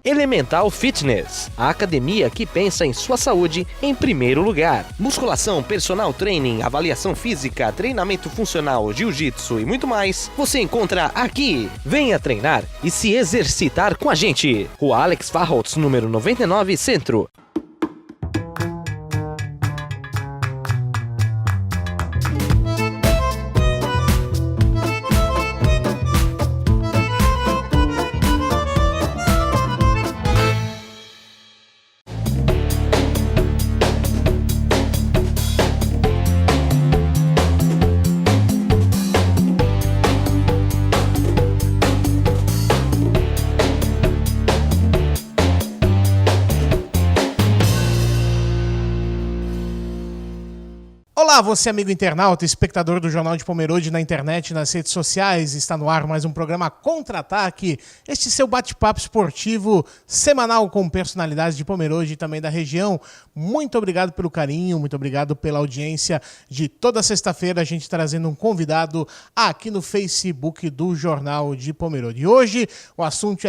Elemental Fitness, a academia que pensa em sua saúde em primeiro lugar. Musculação, personal training, avaliação física, treinamento funcional, jiu-jitsu e muito mais, você encontra aqui. Venha treinar e se exercitar com a gente. Rua Alex Farholtz, número 99, Centro. Olá, você amigo internauta, espectador do Jornal de Pomerode na internet, nas redes sociais. Está no ar mais um programa Contra-Ataque, este seu bate-papo esportivo semanal com personalidades de Pomerode e também da região. Muito obrigado pelo carinho, muito obrigado pela audiência de toda sexta-feira, a gente trazendo um convidado aqui no Facebook do Jornal de Pomerode. E hoje o assunto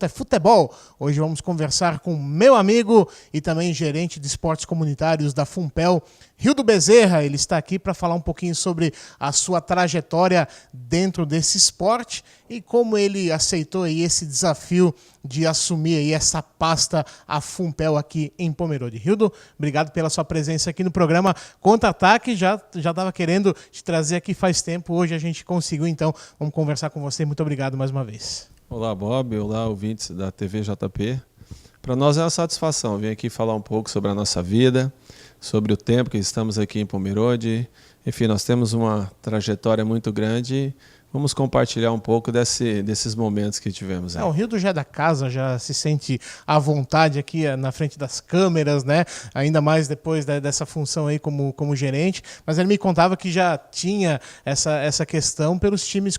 é futebol. Hoje vamos conversar com meu amigo e também gerente de esportes comunitários da Fumpel, Hildo Bezerra. Ele está aqui para falar um pouquinho sobre a sua trajetória dentro desse esporte e como ele aceitou aí esse desafio de assumir aí essa pasta, a Fumpel, aqui em Pomerode. Hildo, obrigado pela sua presença aqui no programa Contra-Ataque. Já estava querendo te trazer aqui faz tempo, hoje a gente conseguiu, então vamos conversar com você. Muito obrigado mais uma vez. Olá, Bob. Olá, ouvintes da TV JP. Para nós é uma satisfação vir aqui falar um pouco sobre a nossa vida, sobre o tempo que estamos aqui em Pomerode. Enfim, nós temos uma trajetória muito grande. Vamos compartilhar um pouco desses momentos que tivemos. O Hildo já é da casa, já se sente à vontade aqui na frente das câmeras, né? Ainda mais depois dessa função aí como gerente. Mas ele me contava que já tinha essa questão pelos times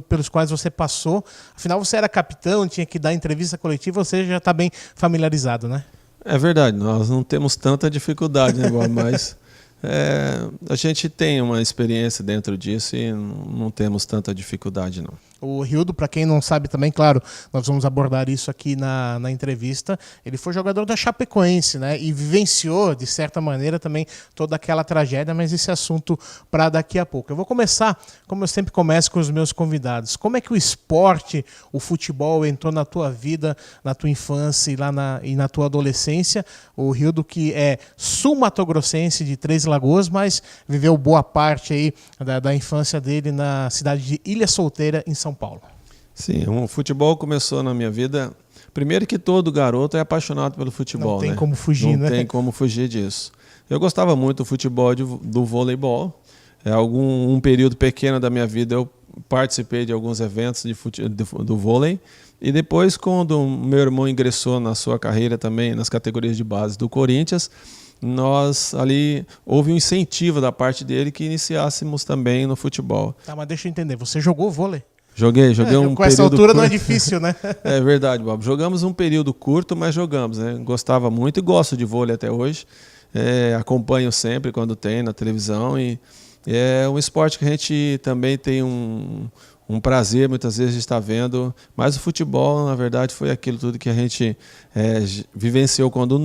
pelos quais você passou. Afinal, você era capitão, tinha que dar entrevista coletiva, você já está bem familiarizado, né? É verdade, nós não temos tanta dificuldade, né, Bob? Mas a gente tem uma experiência dentro disso e não temos tanta dificuldade, não. O Hildo, para quem não sabe também, claro, nós vamos abordar isso aqui na entrevista, ele foi jogador da Chapecoense, né? E vivenciou, de certa maneira, também toda aquela tragédia, mas esse assunto para daqui a pouco. Eu vou começar, como eu sempre começo com os meus convidados. Como é que o esporte, o futebol, entrou na tua vida, na tua infância e na tua adolescência? O Hildo, que é sul-matogrossense de Três Lagoas, mas viveu boa parte aí da infância dele na cidade de Ilha Solteira, em São Paulo. Sim, o futebol começou na minha vida. Primeiro que todo garoto é apaixonado pelo futebol. Não tem como fugir, né? Não tem como fugir disso. Eu gostava muito do futebol, do voleibol. Um período pequeno da minha vida eu participei de alguns eventos do vôlei. E depois, quando meu irmão ingressou na sua carreira também, nas categorias de base do Corinthians, houve um incentivo da parte dele que iniciássemos também no futebol. Tá, mas deixa eu entender, você jogou vôlei? Joguei um período com essa altura curto. Não é difícil, né? É verdade, Bob. Jogamos um período curto, mas jogamos, né? Gostava muito e gosto de vôlei até hoje. Acompanho sempre quando tem na televisão e é um esporte que a gente também tem um prazer muitas vezes de estar vendo, mas o futebol, na verdade, foi aquilo tudo que a gente vivenciou quando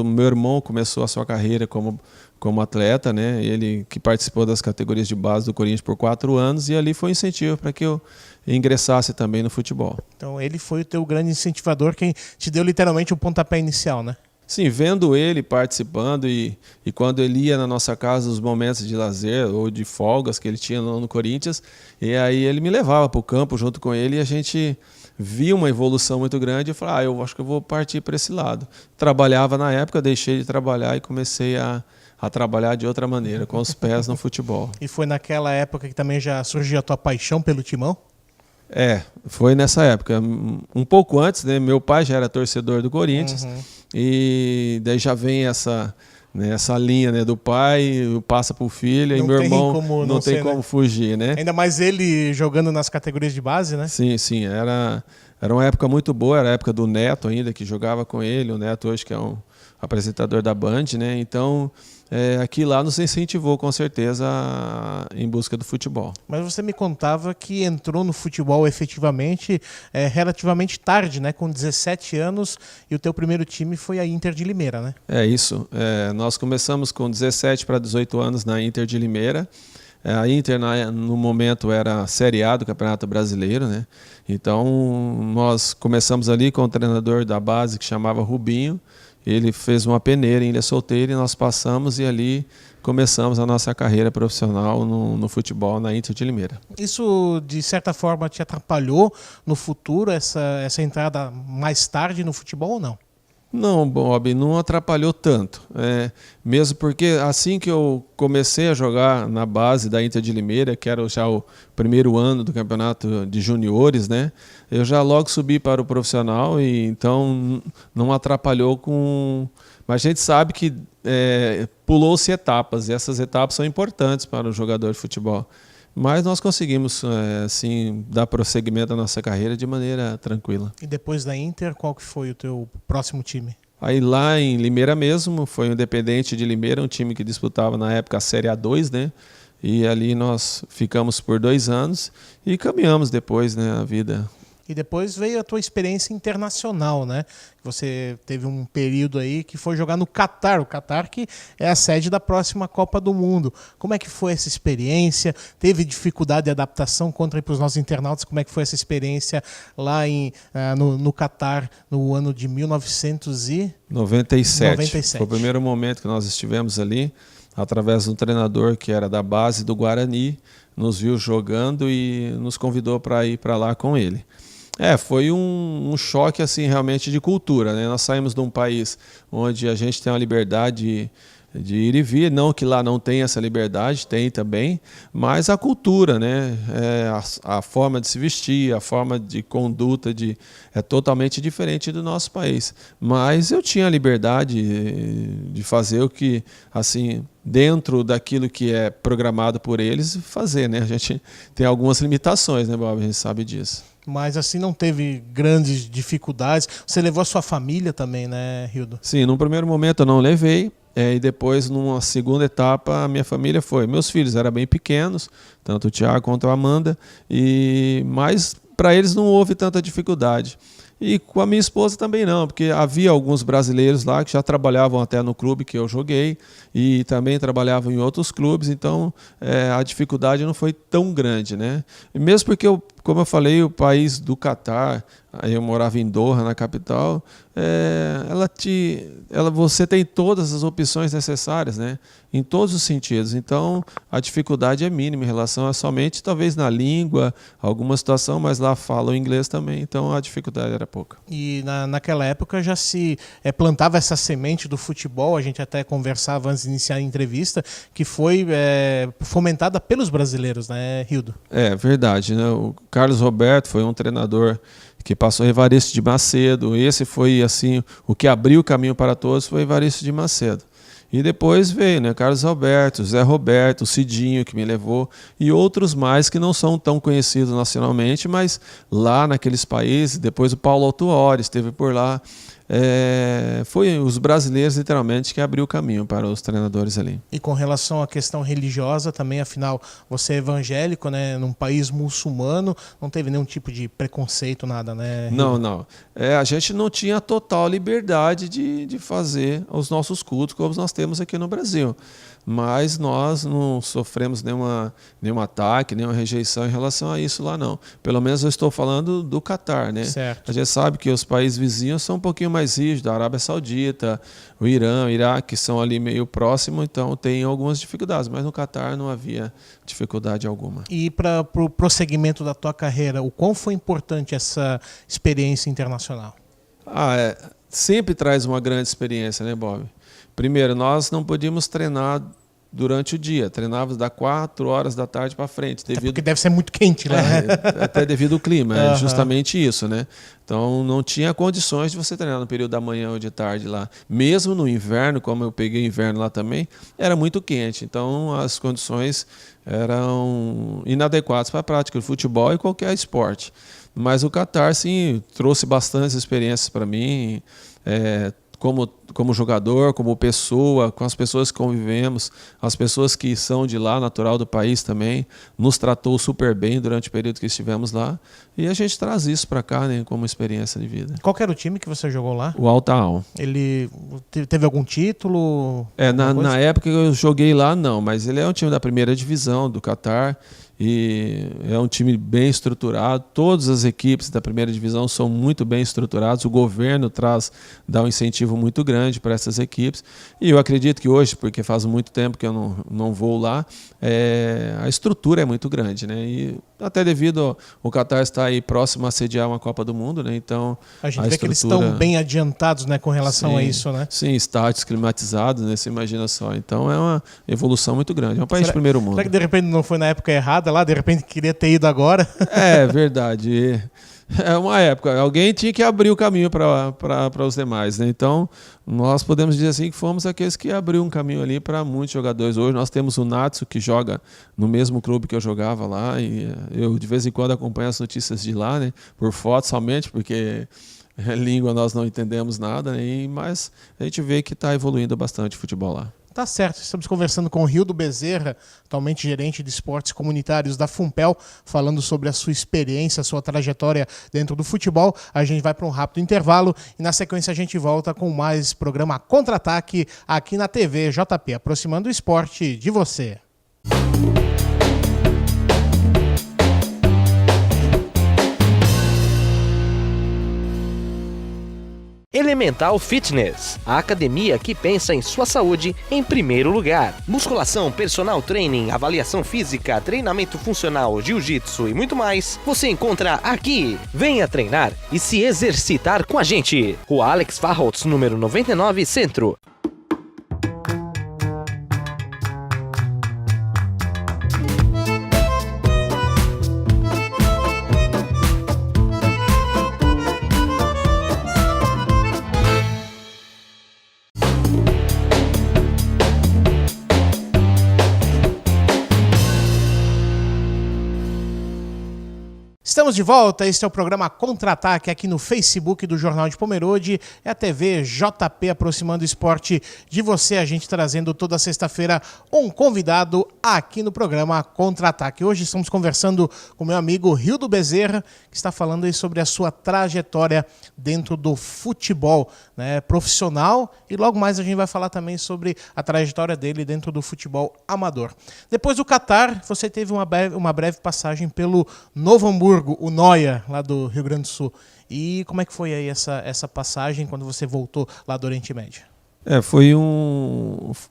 meu irmão começou a sua carreira como atleta, né? Ele que participou das categorias de base do Corinthians por 4 anos e ali foi um incentivo para que eu ingressasse também no futebol. Então ele foi o teu grande incentivador, quem te deu literalmente o pontapé inicial, né? Sim, vendo ele participando e quando ele ia na nossa casa, os momentos de lazer ou de folgas que ele tinha lá no Corinthians, e aí ele me levava para o campo junto com ele e a gente via uma evolução muito grande. Eu falei, eu acho que eu vou partir para esse lado. Trabalhava na época, deixei de trabalhar e comecei a trabalhar de outra maneira, com os pés no futebol. E foi naquela época que também já surgiu a tua paixão pelo Timão? Foi nessa época. Um pouco antes, né, meu pai já era torcedor do Corinthians, e daí já vem essa linha, né, do pai, passa para o filho, e meu irmão não tem como fugir, né? Ainda mais ele jogando nas categorias de base, né? Sim, era uma época muito boa, era a época do Neto ainda, que jogava com ele, o Neto hoje que é um apresentador da Band, né? Então aqui lá nos incentivou com certeza em busca do futebol. Mas você me contava que entrou no futebol efetivamente relativamente tarde, né? Com 17 anos, e o teu primeiro time foi a Inter de Limeira, né? É isso. Nós começamos com 17 para 18 anos na Inter de Limeira. A Inter, no momento, era a Série A do Campeonato Brasileiro, né? Então, nós começamos ali com o treinador da base que chamava Rubinho. Ele fez uma peneira em Ilha Solteira e nós passamos e ali começamos a nossa carreira profissional no futebol na Inter de Limeira. Isso, de certa forma, te atrapalhou no futuro, essa entrada mais tarde no futebol ou não? Não, Bob, não atrapalhou tanto. Mesmo porque assim que eu comecei a jogar na base da Inter de Limeira, que era já o primeiro ano do campeonato de juniores, né, eu já logo subi para o profissional e então não atrapalhou com... Mas a gente sabe que pulou-se etapas e essas etapas são importantes para o jogador de futebol. Mas nós conseguimos, assim, dar prosseguimento à nossa carreira de maneira tranquila. E depois da Inter, qual que foi o teu próximo time? Aí lá em Limeira mesmo, foi o Independente de Limeira, um time que disputava na época a Série A2, né? E ali nós ficamos por 2 anos e caminhamos depois, né, a vida. E depois veio a tua experiência internacional, né? Você teve um período aí que foi jogar no Catar, o Catar que é a sede da próxima Copa do Mundo. Como é que foi essa experiência? Teve dificuldade de adaptação? Conta aí para os nossos internautas como é que foi essa experiência lá no Catar no ano de 1997. Foi o primeiro momento que nós estivemos ali, através de um treinador que era da base do Guarani, nos viu jogando e nos convidou para ir para lá com ele. Foi um choque assim, realmente de cultura, né? Nós saímos de um país onde a gente tem uma liberdade de ir e vir, não que lá não tenha essa liberdade, tem também, mas a cultura, né? A forma de se vestir, a forma de conduta é totalmente diferente do nosso país. Mas eu tinha a liberdade de fazer o que, assim, dentro daquilo que é programado por eles, fazer, né? A gente tem algumas limitações, né, Bob? A gente sabe disso. Mas assim não teve grandes dificuldades. Você levou a sua família também, né, Rildo? Sim, num primeiro momento eu não levei. E depois, numa segunda etapa, a minha família foi. Meus filhos eram bem pequenos, tanto o Thiago quanto a Amanda, mas para eles não houve tanta dificuldade. E com a minha esposa também não, porque havia alguns brasileiros lá que já trabalhavam até no clube que eu joguei e também trabalhavam em outros clubes, então a dificuldade não foi tão grande, né? E mesmo porque, como eu falei, o país do Catar, eu morava em Doha, na capital, você tem todas as opções necessárias, né? Em todos os sentidos. Então, a dificuldade é mínima em relação a somente, talvez, na língua, alguma situação, mas lá falam inglês também, então a dificuldade era pouca. E naquela época já se plantava essa semente do futebol, a gente até conversava antes de iniciar a entrevista, que foi fomentada pelos brasileiros, né, Rildo? É verdade, né? O Carlos Roberto foi um treinador que passou Evaristo de Macedo. Esse foi assim, o que abriu o caminho para todos foi Evaristo de Macedo. E depois veio, né, Carlos Alberto, Zé Roberto, Cidinho, que me levou, e outros mais que não são tão conhecidos nacionalmente, mas lá naqueles países, depois o Paulo Autuori esteve por lá. Foi os brasileiros, literalmente, que abriu o caminho para os treinadores ali. E com relação à questão religiosa também, afinal, você é evangélico, né, num país muçulmano, não teve nenhum tipo de preconceito, nada, né? Não. A gente não tinha total liberdade de fazer os nossos cultos como nós temos aqui no Brasil. Mas nós não sofremos nenhum ataque, nenhuma rejeição em relação a isso lá, não. Pelo menos eu estou falando do Catar, né? Certo. A gente sabe que os países vizinhos são um pouquinho mais rígidos, a Arábia Saudita, o Irã, o Iraque, são ali meio próximos, então tem algumas dificuldades, mas no Catar não havia dificuldade alguma. E para o prosseguimento da tua carreira, o quão foi importante essa experiência internacional? Sempre traz uma grande experiência, né, Bob? Primeiro, nós não podíamos treinar durante o dia. Treinávamos das 4 horas da tarde para frente. Porque deve ser muito quente lá, né? Até devido ao clima, é justamente isso, né? Então não tinha condições de você treinar no período da manhã ou de tarde lá. Mesmo no inverno, como eu peguei inverno lá também, era muito quente. Então as condições eram inadequadas para a prática do futebol e qualquer esporte. Mas o Catar, sim, trouxe bastantes experiências para mim. como jogador, como pessoa, com as pessoas que convivemos, as pessoas que são de lá, natural do país também, nos tratou super bem durante o período que estivemos lá, e a gente traz isso para cá, né, como experiência de vida. Qual que era o time que você jogou lá? O Altaão. Ele teve algum título? Na época que eu joguei lá, não, mas ele é um time da primeira divisão do Catar, e é um time bem estruturado. Todas as equipes da primeira divisão são muito bem estruturadas. O governo dá um incentivo muito grande para essas equipes. E eu acredito que hoje, porque faz muito tempo que eu não vou lá, a estrutura é muito grande, né? E até devido ao Catar estar aí próximo a sediar uma Copa do Mundo, né? Então a gente vê que eles estão bem adiantados, né, com relação a isso, né? Sim, estádios climatizados, né? Você imagina só. Então é uma evolução muito grande. É um país de primeiro mundo. Será que de repente não foi na época errada lá? De repente queria ter ido agora? É verdade. É uma época. Alguém tinha que abrir o caminho para os demais, né? Então nós podemos dizer assim que fomos aqueles que abriu um caminho ali para muitos jogadores. Hoje nós temos o Natsu, que joga no mesmo clube que eu jogava lá, e eu de vez em quando acompanho as notícias de lá, né? Por foto somente, porque língua nós não entendemos nada, né? Mas a gente vê que está evoluindo bastante o futebol lá. Tá certo, estamos conversando com o Rildo Bezerra, atualmente gerente de esportes comunitários da Fumpel, falando sobre a sua experiência, a sua trajetória dentro do futebol. A gente vai para um rápido intervalo e na sequência a gente volta com mais programa Contra-Ataque aqui na TV JP, aproximando o esporte de você. Elemental Fitness, a academia que pensa em sua saúde em primeiro lugar. Musculação, personal training, avaliação física, treinamento funcional, jiu-jitsu e muito mais, você encontra aqui. Venha treinar e se exercitar com a gente. Rua Alex Farholtz, número 99, Centro. Estamos de volta, este é o programa Contra-Ataque aqui no Facebook do Jornal de Pomerode, é a TV JP aproximando o esporte de você, a gente trazendo toda sexta-feira um convidado aqui no programa Contra-Ataque. Hoje estamos conversando com meu amigo Rildo Bezerra, que está falando aí sobre a sua trajetória dentro do futebol, né, profissional, e logo mais a gente vai falar também sobre a trajetória dele dentro do futebol amador. Depois do Catar, você teve uma breve passagem pelo Novo Hamburgo, o Noia, lá do Rio Grande do Sul. E como é que foi aí essa passagem quando você voltou lá do Oriente Médio?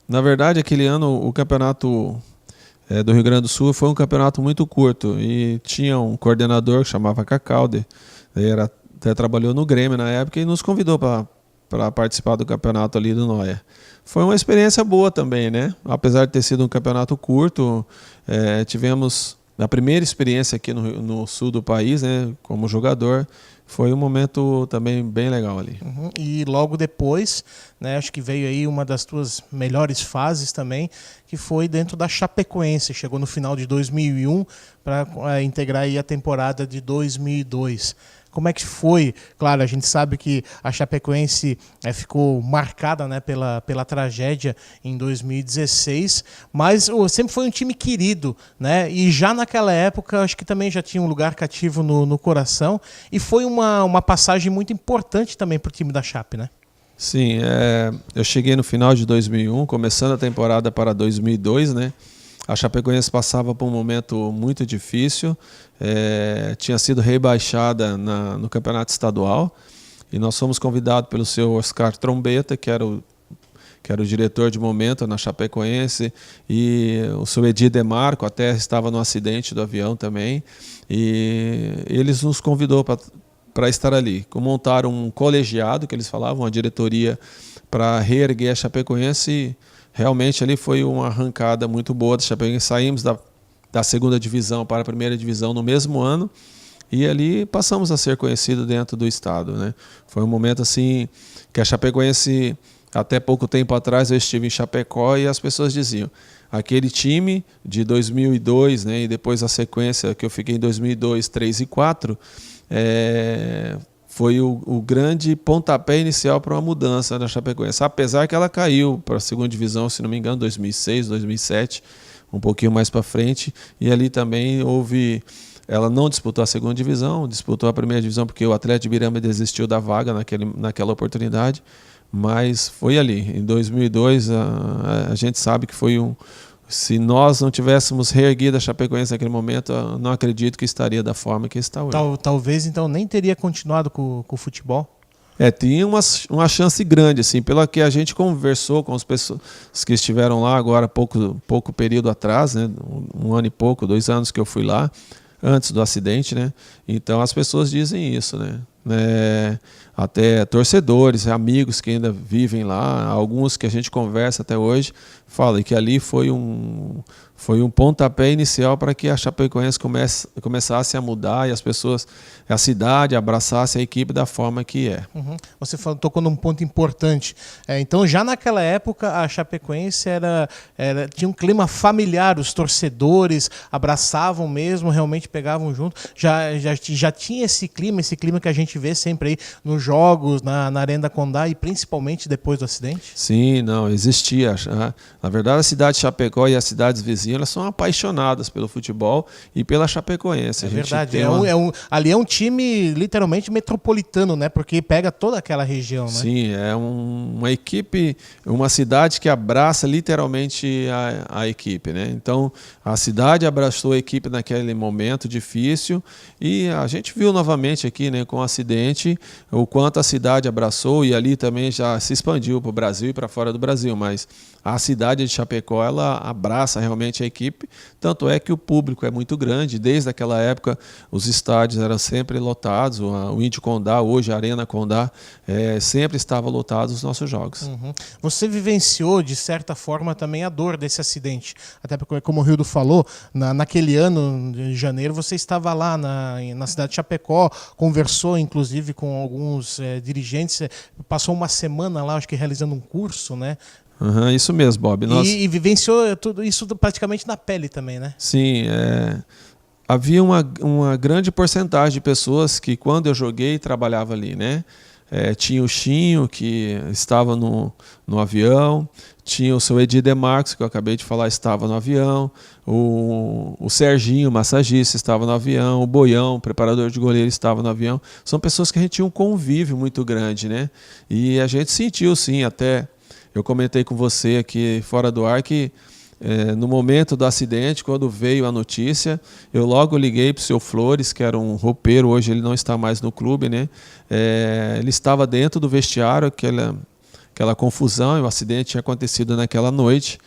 Na verdade, aquele ano o campeonato do Rio Grande do Sul foi um campeonato muito curto e tinha um coordenador que chamava Cacalde, até trabalhou no Grêmio na época e nos convidou para participar do campeonato ali do Noia. Foi uma experiência boa também, né? Apesar de ter sido um campeonato curto, tivemos a primeira experiência aqui no sul do país, né, como jogador. Foi um momento também bem legal ali. Uhum. E logo depois, né, acho que veio aí uma das tuas melhores fases também, que foi dentro da Chapecoense. Chegou no final de 2001 para integrar aí a temporada de 2002. Como é que foi? Claro, a gente sabe que a Chapecoense ficou marcada, né, pela tragédia em 2016, mas sempre foi um time querido, né? E já naquela época, acho que também já tinha um lugar cativo no coração, e foi uma passagem muito importante também para o time da Chape, né? Sim, eu cheguei no final de 2001, começando a temporada para 2002, né? A Chapecoense passava por um momento muito difícil, tinha sido rebaixada no campeonato estadual e nós fomos convidados pelo seu Oscar Trombetta, que era o diretor de momento na Chapecoense, e o seu Edir Demarco até estava no acidente do avião também, e eles nos convidou para estar ali. Montaram um colegiado, que eles falavam, uma diretoria para reerguer a Chapecoense. Realmente ali foi uma arrancada muito boa da Chapecoense. Saímos da segunda divisão para a primeira divisão no mesmo ano e ali passamos a ser conhecidos dentro do estado, né? Foi um momento assim que a Chapecoense, até pouco tempo atrás eu estive em Chapecó e as pessoas diziam, aquele time de 2002, né, e depois a sequência que eu fiquei em 2002, 2003 e 2004, foi o grande pontapé inicial para uma mudança na Chapecoense. Apesar que ela caiu para a segunda divisão, se não me engano, 2006, 2007, um pouquinho mais para frente, e ali também houve... Ela não disputou a segunda divisão, disputou a primeira divisão porque o Atlético de Ibirama desistiu da vaga naquela oportunidade, mas foi ali. Em 2002, a gente sabe que foi se nós não tivéssemos reerguido a Chapecoense naquele momento, eu não acredito que estaria da forma que está hoje. Talvez, então, nem teria continuado com o futebol? Tinha uma chance grande, assim, pela que a gente conversou com as pessoas que estiveram lá agora, pouco período atrás, né, um ano e pouco, 2 anos que eu fui lá, antes do acidente, né? Então as pessoas dizem isso, né? Até torcedores, amigos que ainda vivem lá, alguns que a gente conversa até hoje, falam que ali foi um pontapé inicial para que a Chapecoense começasse a mudar e a cidade abraçasse a equipe da forma que é. Uhum. Você tocou num ponto importante. Então, já naquela época, a Chapecoense tinha um clima familiar, os torcedores abraçavam mesmo, realmente pegavam junto. Já tinha esse clima que a gente vê sempre aí nos jogos, na Arena Condá e principalmente depois do acidente? Sim, não, existia. Na verdade, a cidade de Chapecó e as cidades vizinhas, elas são apaixonadas pelo futebol e pela Chapecoense. É verdade, ali é um time literalmente metropolitano, né? Porque pega toda aquela região, né? Sim, é uma equipe, uma cidade que abraça literalmente a equipe, né? Então, a cidade abraçou a equipe naquele momento difícil e a gente viu novamente aqui, né, com o acidente, o quanto a cidade abraçou e ali também já se expandiu para o Brasil e para fora do Brasil, mas a cidade de Chapecó, ela abraça realmente a equipe, tanto é que o público é muito grande, desde aquela época os estádios eram sempre lotados, o Indy Condá, hoje a Arena Condá, sempre estava lotado os nossos jogos. Uhum. Você vivenciou, de certa forma, também a dor desse acidente, até porque, como o Rildo falou, naquele ano, de janeiro, você estava lá na cidade de Chapecó, conversou inclusive com alguns dirigentes, passou uma semana lá, acho que realizando um curso, né? Uhum, isso mesmo, Bob. E vivenciou tudo isso praticamente na pele também, né? Sim, havia uma grande porcentagem de pessoas que quando eu joguei trabalhava ali, né? Tinha o Chinho, que estava no avião, tinha o seu Edir Demarcos, que eu acabei de falar, estava no avião, o Serginho, massagista, estava no avião, o Boião, preparador de goleiro, estava no avião. São pessoas que a gente tinha um convívio muito grande, né? E a gente sentiu, sim, até... Eu comentei com você aqui fora do ar que no momento do acidente, quando veio a notícia, eu logo liguei para o seu Flores, que era um roupeiro, hoje ele não está mais no clube, né? Ele estava dentro do vestiário, aquela confusão, e o acidente tinha acontecido naquela noite,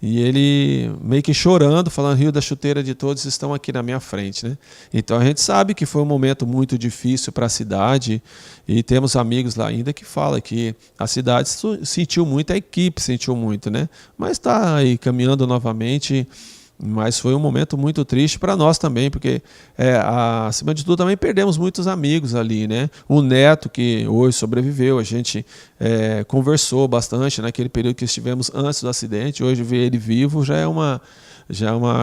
e ele meio que chorando, falando, Rio da chuteira de todos estão aqui na minha frente, né? Então a gente sabe que foi um momento muito difícil para a cidade e temos amigos lá ainda que falam que a cidade sentiu muito, a equipe sentiu muito, né? Mas está aí caminhando novamente, mas foi um momento muito triste para nós também, porque acima de tudo também perdemos muitos amigos ali, né? O Neto, que hoje sobreviveu, a gente conversou bastante naquele período que estivemos antes do acidente, hoje ver ele vivo já é uma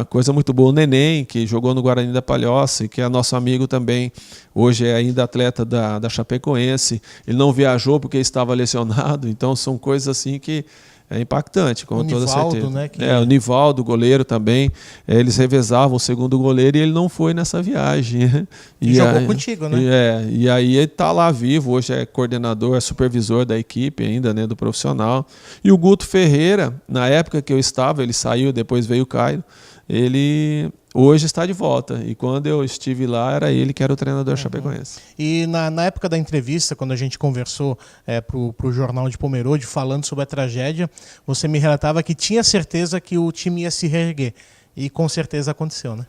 coisa muito boa. O Neném, que jogou no Guarani da Palhoça, que é nosso amigo também, hoje é ainda atleta da Chapecoense, ele não viajou porque estava lesionado, então são coisas assim que é impactante, com toda certeza. Né, o Nivaldo, goleiro também, eles revezavam o segundo goleiro e ele não foi nessa viagem. E jogou contigo, né? E aí ele está lá vivo, hoje é coordenador, é supervisor da equipe ainda, né, do profissional. E o Guto Ferreira, na época que eu estava, ele saiu, depois veio o Caio, ele hoje está de volta. E quando eu estive lá, era ele que era o treinador chapecoense. E na época da entrevista, quando a gente conversou para o Jornal de Pomerode, falando sobre a tragédia, você me relatava que tinha certeza que o time ia se reerguer. E com certeza aconteceu, né?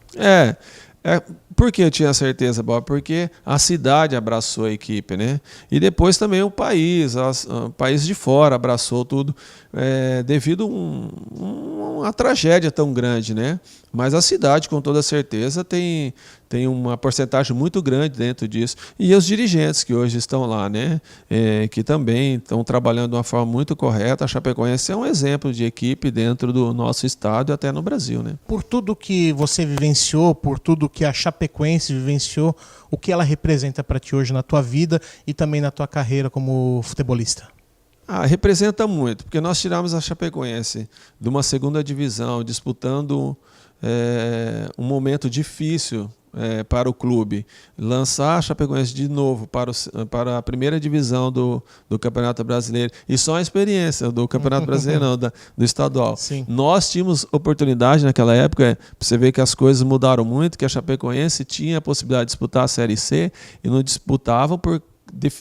Por que eu tinha certeza, Bob? Porque a cidade abraçou a equipe, né? E depois também o país, o país de fora abraçou tudo, devido a uma tragédia tão grande, né? Mas a cidade, com toda certeza, tem uma porcentagem muito grande dentro disso. E os dirigentes que hoje estão lá, né? Que também estão trabalhando de uma forma muito correta. A Chapecoense é um exemplo de equipe dentro do nosso estado e até no Brasil, né? Por tudo que você vivenciou, por tudo que a Chapecoense vivenciou, o que ela representa para ti hoje na tua vida e também na tua carreira como futebolista? Representa muito, porque nós tiramos a Chapecoense de uma segunda divisão, disputando um momento difícil para o clube. Lançar a Chapecoense de novo para a primeira divisão do Campeonato Brasileiro, e só a experiência do Campeonato Brasileiro, não, do estadual. Sim. Nós tínhamos oportunidade naquela época, para você ver que as coisas mudaram muito, que a Chapecoense tinha a possibilidade de disputar a Série C e não disputava por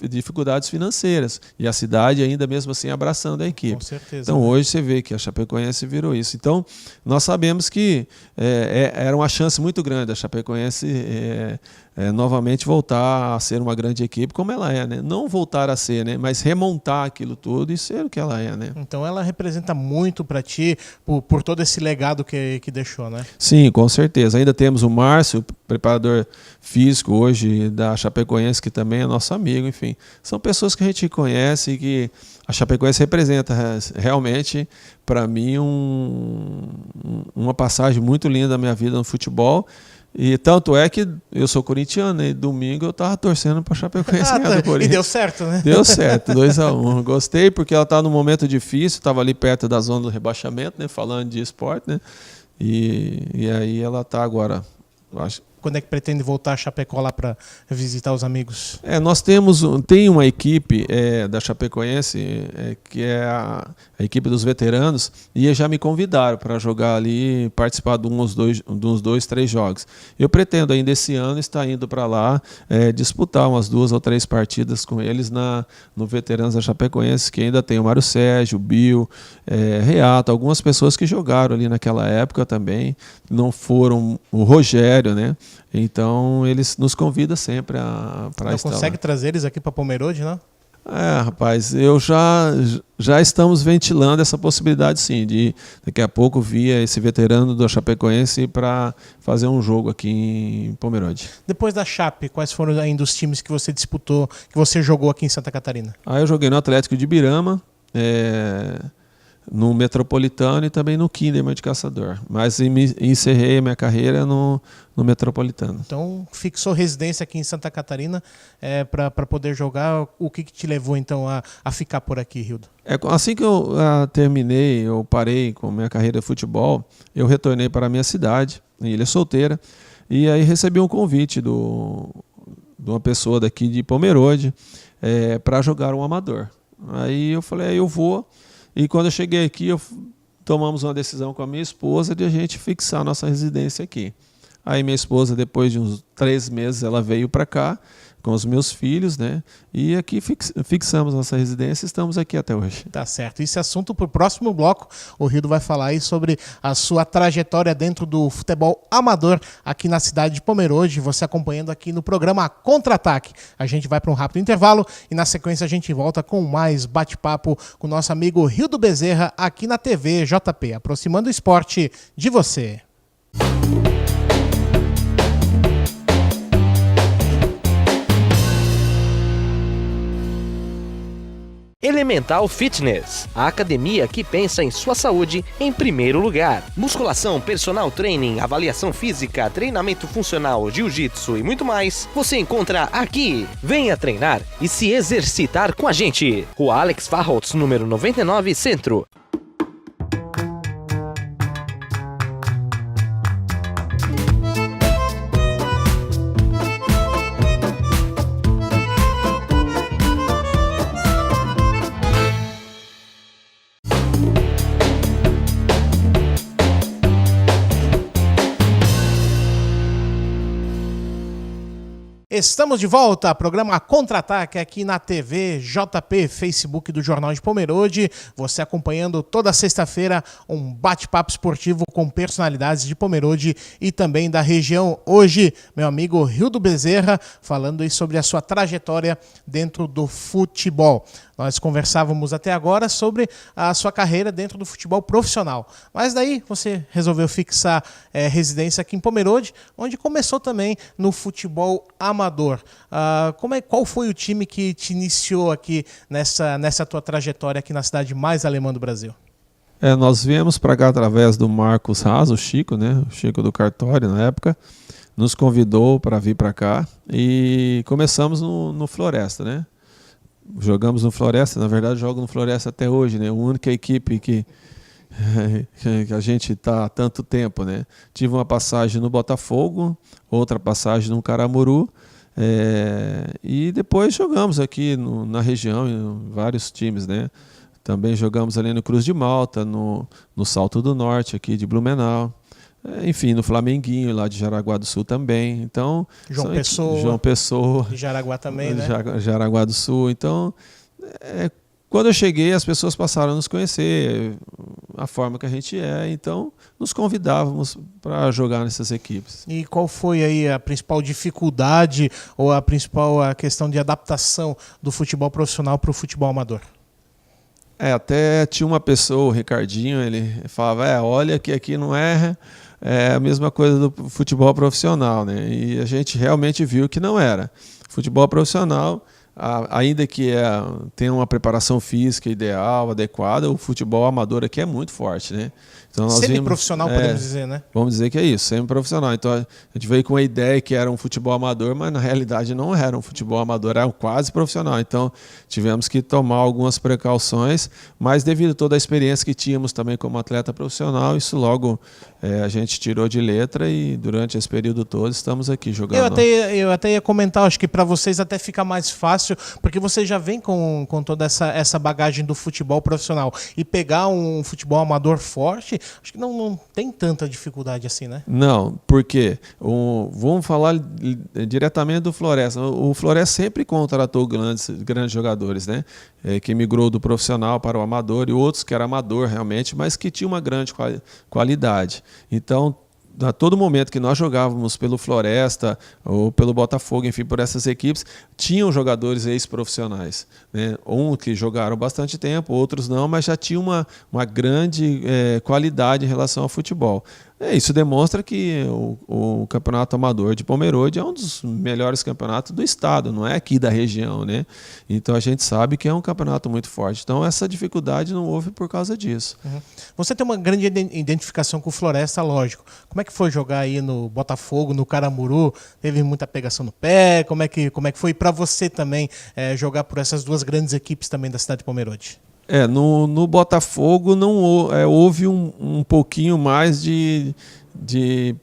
dificuldades financeiras, e a cidade ainda mesmo assim abraçando a equipe. Com certeza. Então hoje você vê que a Chapecoense virou isso. Então nós sabemos que era uma chance muito grande a Chapecoense novamente voltar a ser uma grande equipe como ela é, né? Não voltar a ser, né? Mas remontar aquilo tudo e ser o que ela é, né? Então ela representa muito para ti por todo esse legado que deixou, né? Sim, com certeza. Ainda temos o Márcio, preparador físico hoje da Chapecoense, que também é nosso amigo, enfim. São pessoas que a gente conhece e que a Chapecoense representa realmente, para mim, uma passagem muito linda da minha vida no futebol. E tanto é que eu sou corintiano, e domingo eu estava torcendo para a Chapecoense ganhar do Corinthians. E deu certo, né? Deu certo, 2-1. Gostei porque ela está num momento difícil, estava ali perto da zona do rebaixamento, né, falando de esporte, né? E aí ela está agora, eu acho. Quando é que pretende voltar a Chapecó lá para visitar os amigos? Nós tem uma equipe da Chapecoense, que é a equipe dos veteranos, e já me convidaram para jogar ali, participar de uns 2, 3 jogos. Eu pretendo ainda esse ano estar indo para lá, disputar umas 2 ou 3 partidas com eles no Veteranos da Chapecoense, que ainda tem o Mário Sérgio, o Bill, Reato, algumas pessoas que jogaram ali naquela época também, não foram o Rogério, né? Então eles nos convidam sempre para estar. Não consegue trazer eles aqui para Pomerode, não? Rapaz, eu já estamos ventilando essa possibilidade, sim, de daqui a pouco via esse veterano do Chapecoense para fazer um jogo aqui em Pomerode. Depois da Chape, quais foram ainda os times que você disputou, que você jogou aqui em Santa Catarina? Eu joguei no Atlético de Ibirama, no Metropolitano e também no Kinderman de Caçador. Mas encerrei a minha carreira no Metropolitano. Então, fixou residência aqui em Santa Catarina para poder jogar. O que te levou, então, a ficar por aqui, Rildo? Assim que eu terminei, eu parei com a minha carreira de futebol, eu retornei para a minha cidade, em Ilha Solteira, e aí recebi um convite de uma pessoa daqui de Pomerode para jogar um amador. Aí eu falei, eu vou. E quando eu cheguei aqui, tomamos uma decisão com a minha esposa de a gente fixar a nossa residência aqui. Aí minha esposa, depois de uns 3 meses, ela veio para cá com os meus filhos, né? E aqui fixamos nossa residência e estamos aqui até hoje. Tá certo. Esse assunto para o próximo bloco, o Rildo vai falar aí sobre a sua trajetória dentro do futebol amador aqui na cidade de Pomerode, você acompanhando aqui no programa Contra-Ataque. A gente vai para um rápido intervalo e na sequência a gente volta com mais bate-papo com o nosso amigo Rildo Bezerra aqui na TV JP, aproximando o esporte de você. Elemental Fitness, a academia que pensa em sua saúde em primeiro lugar. Musculação, personal training, avaliação física, treinamento funcional, jiu-jitsu e muito mais, você encontra aqui. Venha treinar e se exercitar com a gente. Rua Alex Farholtz, número 99, Centro. Estamos de volta, programa Contra-Ataque aqui na TV JP, Facebook do Jornal de Pomerode. Você acompanhando toda sexta-feira um bate-papo esportivo com personalidades de Pomerode e também da região. Hoje, meu amigo Rildo Bezerra, falando aí sobre a sua trajetória dentro do futebol. Nós conversávamos até agora sobre a sua carreira dentro do futebol profissional. Mas daí você resolveu fixar residência aqui em Pomerode, onde começou também no futebol amador. Qual foi o time que te iniciou aqui nessa tua trajetória aqui na cidade mais alemã do Brasil? Nós viemos para cá através do Marcos Haas, o Chico, né? O Chico do cartório na época. nos convidou para vir para cá e começamos no Floresta, né? Jogamos no Floresta, na verdade jogo no Floresta até hoje, né? A única equipe que a gente está há tanto tempo, né? Tive uma passagem no Botafogo, outra passagem no Caramuru, e depois jogamos aqui na região, em vários times, né? Também jogamos ali no Cruz de Malta, no Salto do Norte, aqui de Blumenau. Enfim, no Flamenguinho, lá de Jaraguá do Sul também. Então, João Pessoa. E Jaraguá também, né? Jaraguá do Sul. Então, quando eu cheguei, as pessoas passaram a nos conhecer, a forma que a gente é. Então, nos convidávamos para jogar nessas equipes. E qual foi aí a principal dificuldade ou a questão de adaptação do futebol profissional para o futebol amador? Até tinha uma pessoa, o Ricardinho, ele falava, olha que aqui não é a mesma coisa do futebol profissional, né? E a gente realmente viu que não era. Futebol profissional, ainda que tenha uma preparação física ideal, adequada, o futebol amador aqui é muito forte, né? Então, semi-profissional, podemos dizer, né? Vamos dizer que é isso, semi-profissional. Então a gente veio com a ideia que era um futebol amador, mas na realidade não era um futebol amador, era um quase profissional. Então tivemos que tomar algumas precauções, mas devido a toda a experiência que tínhamos também como atleta profissional, isso logo a gente tirou de letra e durante esse período todo estamos aqui jogando. Eu até ia comentar, acho que para vocês até fica mais fácil, porque você já vem com toda essa bagagem do futebol profissional e pegar um futebol amador forte, acho que não tem tanta dificuldade assim, né? Não, porque vamos falar diretamente do Floresta. O Floresta sempre contratou grandes jogadores, né? Que migrou do profissional para o amador e outros que eram amador realmente, mas que tinham uma grande qualidade. Então, a todo momento que nós jogávamos pelo Floresta ou pelo Botafogo, enfim, por essas equipes, tinham jogadores ex-profissionais, né? Que jogaram bastante tempo, outros não, mas já tinham uma grande qualidade em relação ao futebol. Isso demonstra que o Campeonato Amador de Pomerode é um dos melhores campeonatos do estado, não é aqui da região, né? Então a gente sabe que é um campeonato muito forte. Então essa dificuldade não houve por causa disso. Uhum. Você tem uma grande identificação com o Floresta, lógico. Como é que foi jogar aí no Botafogo, no Caramuru? Teve muita pegação no pé? Como é que foi para você também jogar por essas duas grandes equipes também da cidade de Pomerode? No Botafogo não houve um pouquinho mais de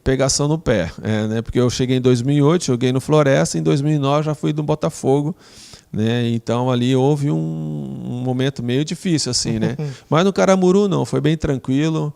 pegação no pé, né? Porque eu cheguei em 2008, joguei no Floresta, em 2009 já fui do Botafogo, né? Então ali houve um momento meio difícil assim, né? Mas no Caramuru não, foi bem tranquilo.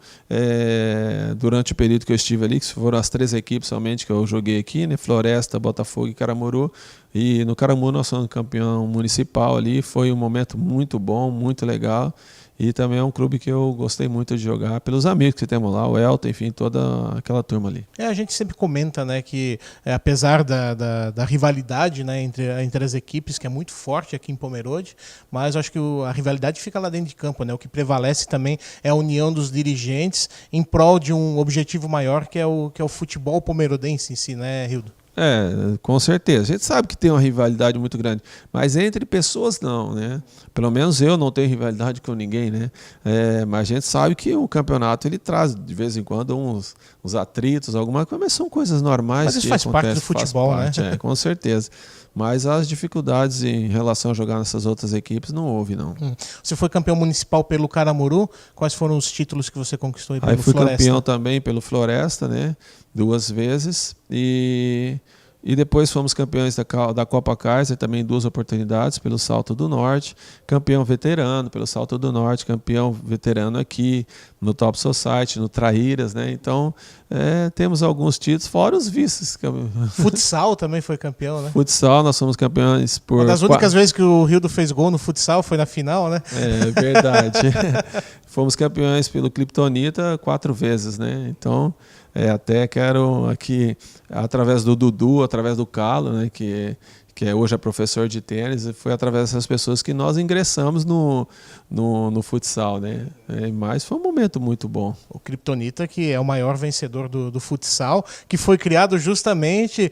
Durante o período que eu estive ali, que foram as 3 equipes somente que eu joguei aqui, né? Floresta, Botafogo e Caramuru. E no Caramuru nós somos campeão municipal ali, foi um momento muito bom, muito legal. E também é um clube que eu gostei muito de jogar, pelos amigos que temos lá, o Elton, enfim, toda aquela turma ali. A gente sempre comenta, né, que apesar da rivalidade, né, entre as equipes, que é muito forte aqui em Pomerode, mas eu acho que a rivalidade fica lá dentro de campo, né? O que prevalece também é a união dos dirigentes em prol de um objetivo maior, que é o futebol pomerodense em si, né, Rildo? Com certeza. A gente sabe que tem uma rivalidade muito grande, mas entre pessoas não, né? Pelo menos eu não tenho rivalidade com ninguém, né? Mas a gente sabe que o campeonato ele traz de vez em quando uns atritos, alguma coisa, mas são coisas normais. Mas isso faz parte do futebol, né? Com certeza. Mas as dificuldades em relação a jogar nessas outras equipes não houve, não. Você foi campeão municipal pelo Caramuru. Quais foram os títulos que você conquistou aí pelo Floresta? Aí fui campeão também também pelo Floresta, né? 2 vezes. E depois fomos campeões da Copa Kaiser, também 2 oportunidades pelo Salto do Norte. Campeão veterano pelo Salto do Norte, campeão veterano aqui no Top Society, no Traíras, né? Então, temos alguns títulos, fora os vices. Futsal também foi campeão, né? Futsal, nós somos campeões por... Uma das únicas vezes que o Rildo fez gol no futsal foi na final, né? É verdade. Fomos campeões pelo Cliptonita 4 vezes, né? Então... até quero aqui, através do Dudu, através do Calo, né, que que hoje é professor de tênis, e foi através dessas pessoas que nós ingressamos no futsal, né? Mas foi um momento muito bom. O Kryptonita, que é o maior vencedor do futsal, que foi criado justamente,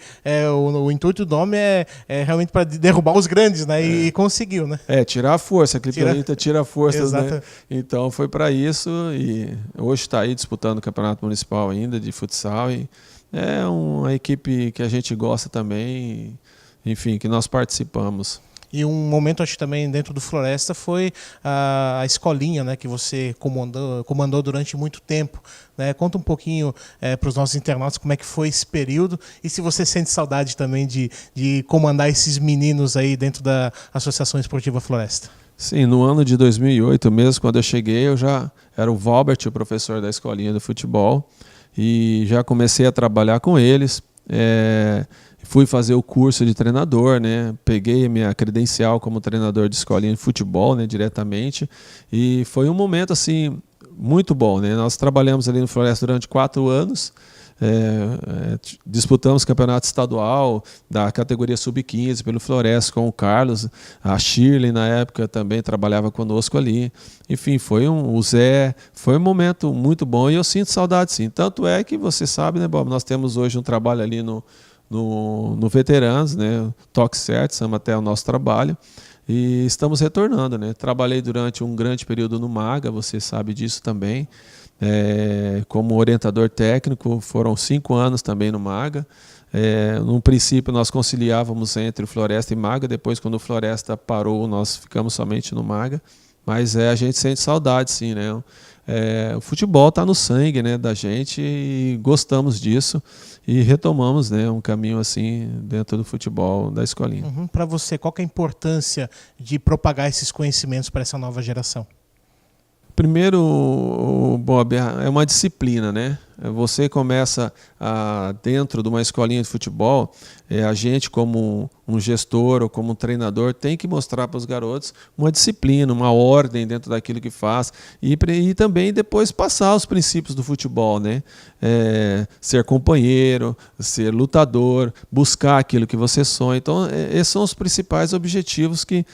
o intuito do nome é realmente para derrubar os grandes, né? E conseguiu, né? Tirar a força, a Kryptonita tira forças, né? Então foi para isso, e hoje está aí disputando o Campeonato Municipal ainda de futsal, e é uma equipe que a gente gosta também, enfim, que nós participamos. E um momento, acho que também dentro do Floresta, foi a escolinha, né, que você comandou durante muito tempo, né? Conta um pouquinho para os nossos internautas como é que foi esse período e se você sente saudade também de comandar esses meninos aí dentro da Associação Esportiva Floresta. Sim, no ano de 2008 mesmo, quando eu cheguei, eu já era o Valbert, o professor da escolinha do futebol, e já comecei a trabalhar com eles. Fui fazer o curso de treinador, né? Peguei a minha credencial como treinador de escolinha de futebol, né, diretamente, e foi um momento assim muito bom, né? Nós trabalhamos ali no Floresta durante 4 anos, disputamos campeonato estadual da categoria sub-15 pelo Floresta com o Carlos, a Shirley na época também trabalhava conosco ali, enfim, o Zé, foi um momento muito bom e eu sinto saudade sim, tanto é que você sabe, né, Bob, nós temos hoje um trabalho ali no Veteranos, né? Toque certo, chama até o nosso trabalho, e estamos retornando, né? Trabalhei durante um grande período no MAGA, você sabe disso também, como orientador técnico, foram 5 anos também no MAGA. No princípio nós conciliávamos entre o Floresta e MAGA, depois quando o Floresta parou nós ficamos somente no MAGA, mas a gente sente saudade sim, né? O futebol está no sangue, né, da gente e gostamos disso e retomamos, né, um caminho assim dentro do futebol da escolinha. Para você, qual que é a importância de propagar esses conhecimentos para essa nova geração? Primeiro, Bob, é uma disciplina, né? Você começa dentro de uma escolinha de futebol, a gente como um gestor ou como um treinador tem que mostrar para os garotos uma disciplina, uma ordem dentro daquilo que faz e também depois passar os princípios do futebol, né? Ser companheiro, ser lutador, buscar aquilo que você sonha. Então, esses são os principais objetivos que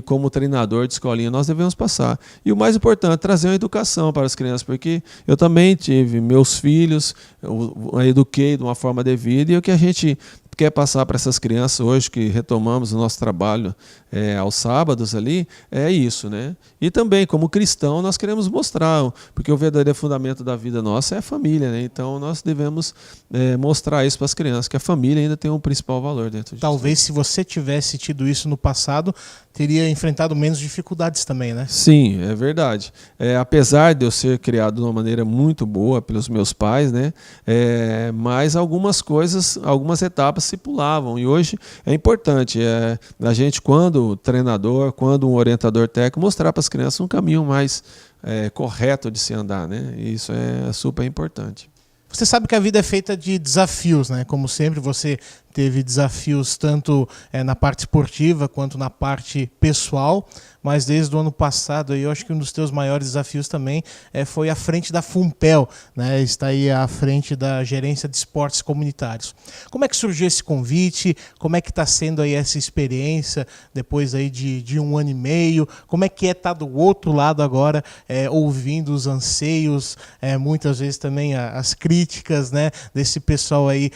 como treinador de escolinha nós devemos passar. E o mais importante, trazer uma educação para as crianças, porque eu também tive meus filhos, eu eduquei de uma forma devida, e o que a gente quer passar para essas crianças hoje, que retomamos o nosso trabalho aos sábados ali, é isso, né? E também, como cristão, nós queremos mostrar, porque o verdadeiro fundamento da vida nossa é a família, né? Então, nós devemos mostrar isso para as crianças, que a família ainda tem um principal valor dentro disso. Talvez, se você tivesse tido isso no passado, teria enfrentado menos dificuldades também, né? Sim, é verdade. Apesar de eu ser criado de uma maneira muito boa pelos meus pais, né? Mas algumas coisas, algumas etapas se pulavam. E hoje é importante a gente, quando treinador, quando um orientador técnico, mostrar para as crianças um caminho mais correto de se andar, né? E isso é super importante. Você sabe que a vida é feita de desafios, né? Como sempre, você teve desafios tanto na parte esportiva quanto na parte pessoal, mas desde o ano passado eu acho que um dos teus maiores desafios também foi à frente da FUNPEL, né? Está aí à frente da Gerência de Esportes Comunitários. Como é que surgiu esse convite? Como é que está sendo aí essa experiência depois aí de 1 ano e meio? Como é que estar do outro lado agora, ouvindo os anseios, muitas vezes também as críticas, né, desse pessoal aí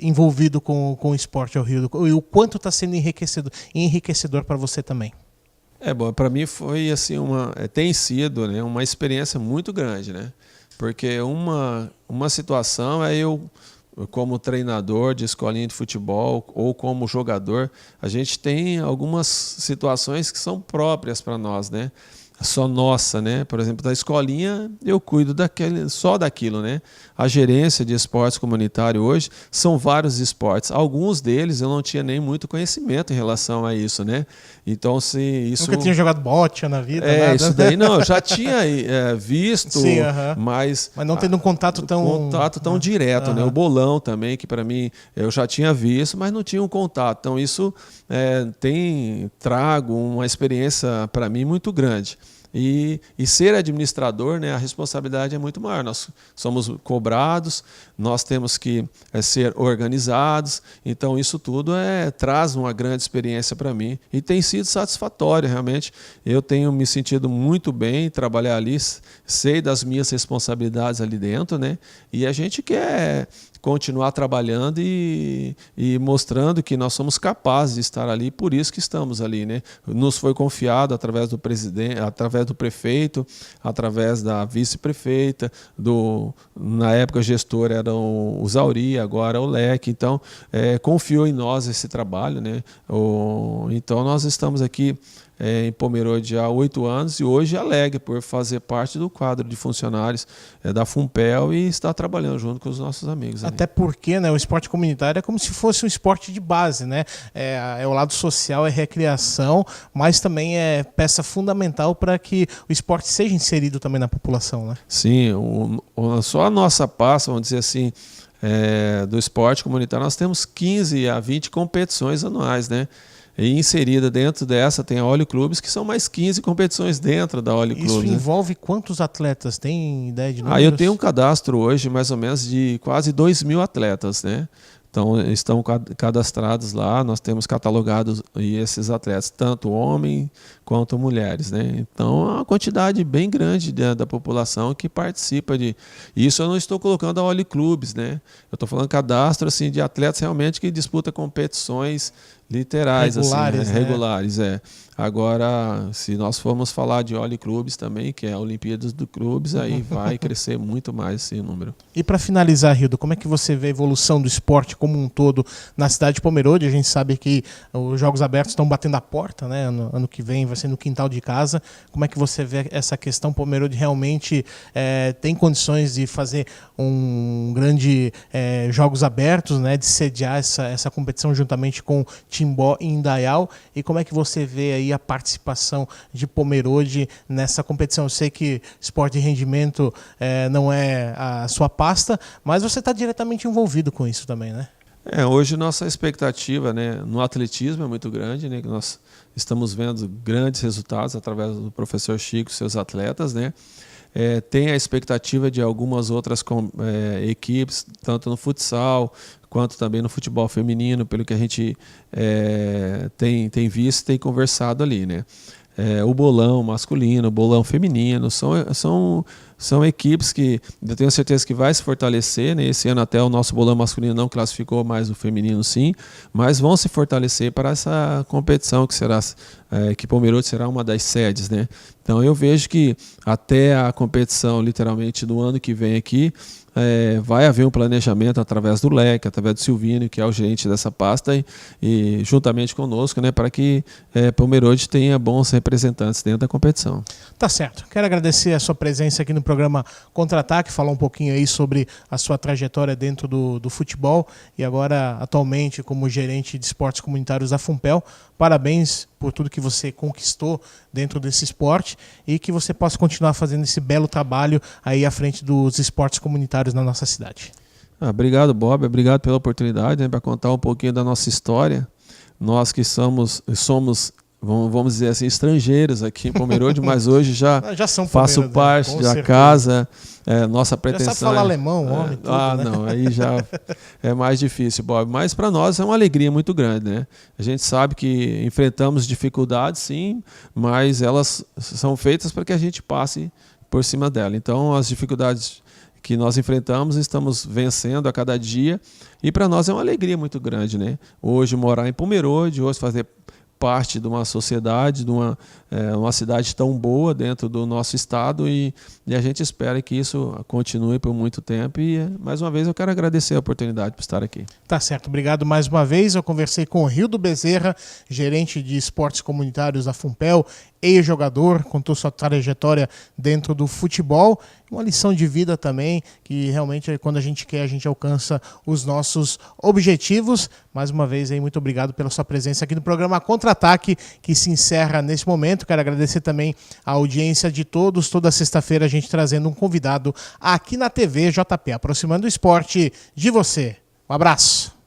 envolvido com o esporte ao Rio, e o quanto está sendo enriquecedor para você também? Bom, para mim foi assim tem sido, né, uma experiência muito grande, né? Porque uma situação eu como treinador de escolinha de futebol ou como jogador, a gente tem algumas situações que são próprias para nós, né? Só nossa, né? Por exemplo, da escolinha eu cuido só daquilo, né? A gerência de esportes comunitário hoje são vários esportes. Alguns deles eu não tinha nem muito conhecimento em relação a isso, né? Então, se isso... Nunca tinha jogado bote na vida, nada. Isso daí não, eu já tinha visto, sim, mas não tendo um contato tão direto, né? O bolão também, que para mim eu já tinha visto, mas não tinha um contato. Então, isso trago uma experiência para mim muito grande. E ser administrador, né, a responsabilidade é muito maior. Nós somos cobrados, nós temos que ser organizados, então isso tudo traz uma grande experiência para mim e tem sido satisfatório, realmente. Eu tenho me sentido muito bem em trabalhar ali, sei das minhas responsabilidades ali dentro, né, e a gente quer continuar trabalhando e mostrando que nós somos capazes de estar ali, por isso que estamos ali, né? Nos foi confiado através do presidente, através do prefeito, através da vice-prefeita, na época gestor era o Zauri, agora o Leque, então confiou em nós esse trabalho, né? Então nós estamos aqui em Pomerode há 8 anos e hoje alegre por fazer parte do quadro de funcionários da Funpel e estar trabalhando junto com os nossos amigos. Até porque, né, o esporte comunitário é como se fosse um esporte de base, né? É o lado social, é recreação, mas também é peça fundamental para que o esporte seja inserido também na população, né? Sim, só a nossa pasta, vamos dizer assim, do esporte comunitário, nós temos 15 a 20 competições anuais, né? E inserida dentro dessa tem a Oli Clubes, que são mais 15 competições dentro da Oli Clubes. Isso envolve quantos atletas? Tem ideia de números? Eu tenho um cadastro hoje, mais ou menos, de quase 2.000 atletas, né? Então, estão cadastrados lá, nós temos catalogados esses atletas, tanto homens quanto mulheres, né? Então, é uma quantidade bem grande da população que participa de... Isso eu não estou colocando a Oli Clubes, né? Eu estou falando cadastro assim, de atletas realmente que disputam competições literais, regulares, assim, regulares, Agora, se nós formos falar de Oli Clubes também, que é a Olimpíadas do Clubes, aí vai crescer muito mais esse número. E para finalizar, Rildo, como é que você vê a evolução do esporte como um todo na cidade de Pomerode? A gente sabe que os Jogos Abertos estão batendo a porta, né? Ano que vem vai ser no quintal de casa. Como é que você vê essa questão? Pomerode realmente tem condições de fazer um grande Jogos Abertos, né? De sediar essa competição juntamente com Timbó e Indaial? E como é que você vê aí a participação de Pomerode nessa competição? Eu sei que esporte de rendimento não é a sua pasta, mas você está diretamente envolvido com isso também, né? Hoje nossa expectativa, né, no atletismo é muito grande, né, que nós estamos vendo grandes resultados através do professor Chico e seus atletas, né? Tem a expectativa de algumas outras equipes, tanto no futsal quanto também no futebol feminino, pelo que a gente tem visto e tem conversado ali, né? O bolão masculino, o bolão feminino, são equipes que eu tenho certeza que vai se fortalecer, né? Esse ano até o nosso bolão masculino não classificou, mas o feminino sim, mas vão se fortalecer para essa competição que Pomerode será uma das sedes, né? Então eu vejo que até a competição literalmente do ano que vem aqui, vai haver um planejamento através do Leque, através do Silvino, que é o gerente dessa pasta, e juntamente conosco, né, para que Pomerode tenha bons representantes dentro da competição. Tá certo. Quero agradecer a sua presença aqui no programa Contra-Ataque, falar um pouquinho aí sobre a sua trajetória dentro do futebol e agora atualmente como gerente de esportes comunitários da Funpel. Parabéns por tudo que você conquistou dentro desse esporte e que você possa continuar fazendo esse belo trabalho aí à frente dos esportes comunitários na nossa cidade. Obrigado, Bob. Obrigado pela oportunidade, né, para contar um pouquinho da nossa história. Nós que somos vamos dizer assim, estrangeiros aqui em Pomerode, mas hoje já faço parte da casa. Nossa pretensão. Já sabe falar alemão, homem, tudo, né? Não, aí já é mais difícil, Bob. Mas para nós é uma alegria muito grande, né? A gente sabe que enfrentamos dificuldades, sim, mas elas são feitas para que a gente passe por cima dela. Então, as dificuldades que nós enfrentamos, estamos vencendo a cada dia, e para nós é uma alegria muito grande, né? Hoje morar em Pomerode, hoje fazer parte de uma sociedade, de uma cidade tão boa dentro do nosso estado, e a gente espera que isso continue por muito tempo. E mais uma vez eu quero agradecer a oportunidade por estar aqui. Tá certo, obrigado mais uma vez. Eu conversei com o Rildo Bezerra, gerente de esportes comunitários da Funpel, ex-jogador, contou sua trajetória dentro do futebol, uma lição de vida também, que realmente quando a gente quer, a gente alcança os nossos objetivos. Mais uma vez, aí, muito obrigado pela sua presença aqui no programa Contra-Ataque, que se encerra nesse momento. Quero agradecer também a audiência de todos. Toda sexta-feira a gente trazendo um convidado aqui na TV JP, aproximando o esporte de você. Um abraço.